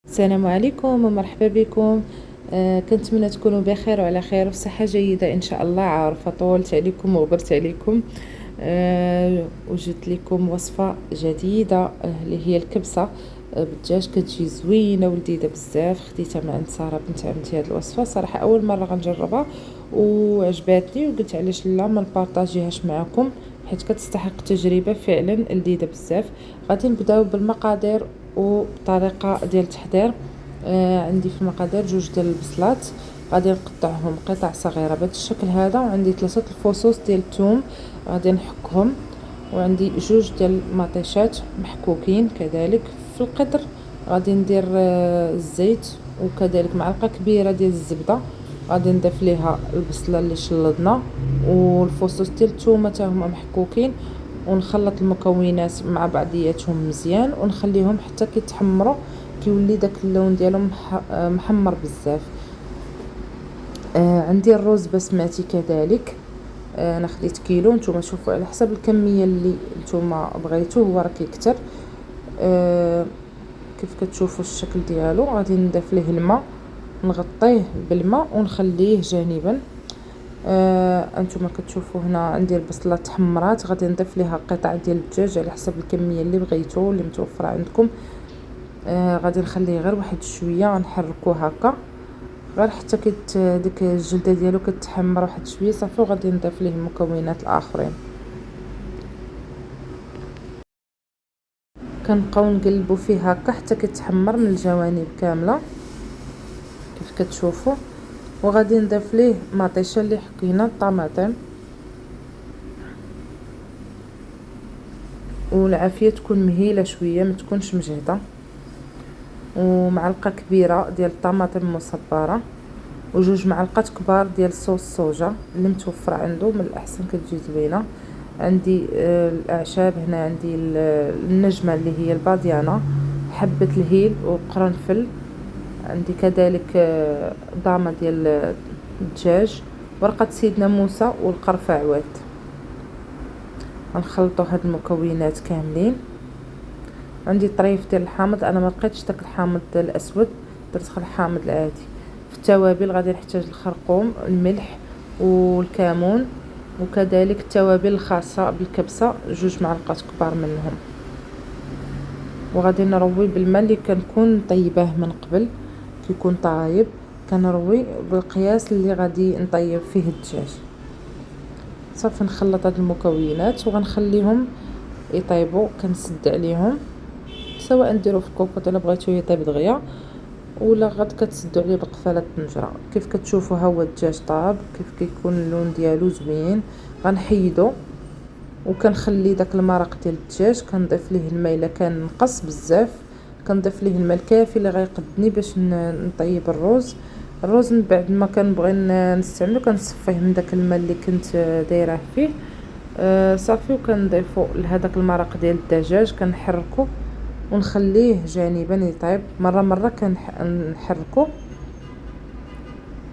السلام عليكم ومرحبا بكم. كنتمنى تكونوا بخير وعلى خير وفي صحه جيده ان شاء الله. عارفه طولت عليكم وغبرت عليكم. وجدت لكم وصفه جديده اللي هي الكبسه بالدجاج. كتجي زوينه ولذيذه بزاف. خديتها من عند ساره بنت عمتي. هذه الوصفه صراحه اول مره غنجربها وعجباتني وقلت علاش لا ما نبارطاجيهاش معكم، حيت كتستحق تجربه فعلا لذيذه بزاف. غادي نبداو بالمقادير وطريقه ديال التحضير. عندي في المقادير 2 ديال البصلات، غادي نقطعهم قطع صغيره بهذا الشكل هذا، وعندي 3 الفصوص ديال الثوم غادي نحكهم، وعندي 2 ديال المطيشات محكوكين كذلك في القدر. غادي ندير الزيت وكذلك معلقه كبيره ديال الزبده. غادي نضيف ليها البصله اللي شلضنا والفصوص ديال الثومه حتى هما محكوكين، ونخلط المكونات مع بعضياتهم مزيان ونخليهم حتى كيتحمروا، كيولي داك اللون ديالهم محمر بزاف. عندي الرز بسمتي كذلك. انا خديت كيلو، نتوما شوفوا على حسب الكميه اللي نتوما بغيتو، هو راه كيكثر. كيف كتشوفوا الشكل ديالو. غادي نضيف ليه الماء، نغطيه بالماء ونخليه جانبا. انتما كتشوفوا هنا عندي البصله تحمرات، غادي نضيف ليها قطع ديال الدجاج على حسب الكميه اللي بغيتو اللي متوفره عندكم. غادي نخليه غير واحد شويه، نحركوه هكا غير حتى ديك الجلده ديالو كتحمر واحد شويه صافي. وغادي نضيف ليه المكونات الاخرين. كنبقاو نقلبوا فيه هكا حتى كيتحمر من الجوانب كامله كيف كتشوفوا. وغادي نضيف ليه مطيشه اللي حكينا، الطماطم، والعافيه تكون مهيله شويه ما تكونش مجهده، ومعلقه كبيره ديال الطماطم مصبره، و2 معالق كبار ديال صوص صوجا اللي متوفر عنده من الاحسن كتجي زوينه. عندي الاعشاب هنا، عندي النجمه اللي هي الباديانا، حبه الهيل وقرنفل، عندي كذلك ضامه ديال الدجاج، ورقه سيدنا موسى والقرفعوات. غنخلطوا هاد المكونات كاملين. عندي طريف ديال الحامض، انا ما لقيتش داك الحامض الاسود، درت غير الحامض العادي. في التوابل غادي نحتاج الخرقوم، الملح والكمون، وكذلك التوابل الخاصه بالكبسه 2 معالق كبار منهم. وغادي نروي بالماء اللي كنكون طيباه من قبل، كيكون طايب كنروي بالقياس اللي غادي نطيب فيه الدجاج. صافي نخلط هاد المكونات وغنخليهم يطيبوا. كنسد عليهم، سواء نديرو في الكوكوط الا بغيتو يطيب دغيا، ولا غاد كتسدوا عليه بقفاله الطنجره. كيف كتشوفوا ها هو الدجاج طاب، كيف كيكون اللون ديالو زوين. غنحيدو وكنخلي داك المرق ديال الدجاج، كنضيف ليه الماء الا كان نقص بزاف، كنضيف ليه الماء الكافي اللي غيقدني باش نطيب الرز من بعد ما كنبغي نستعملو كنصفيه من داك الماء اللي كنت دايره فيه. صافي. وكنضيفو لهداك المرق ديال الدجاج، كنحركو ونخليه جانبا يطيب. مره كنحركو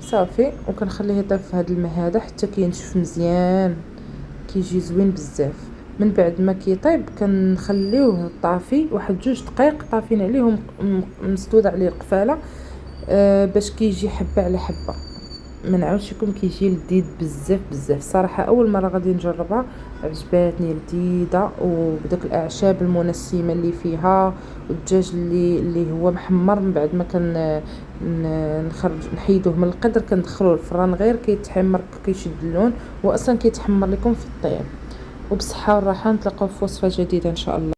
صافي، وكنخليه يطيب في هذا الماء هذا حتى كينشف مزيان، كيجي زوين بزاف. من بعد ما كيطيب كنخليوه طافي واحد 2 دقائق، طافين عليه ومسدود عليه القفاله باش كيجي حبه على حبه. ما نعاودش لكم، كيجي لذيذ بزاف بزاف. صراحه اول مره غادي نجربها، عجباتني لذيذه، وبداك الاعشاب المنسمه اللي فيها، والدجاج اللي هو محمر. من بعد ما نخرج نحيدوه من القدر كندخلوه الفران غير كيتحمر، كيشد اللون، واصلا كيتحمر لكم في الطياب. وبصحه والراحه، نتلاقاو في وصفه جديده ان شاء الله.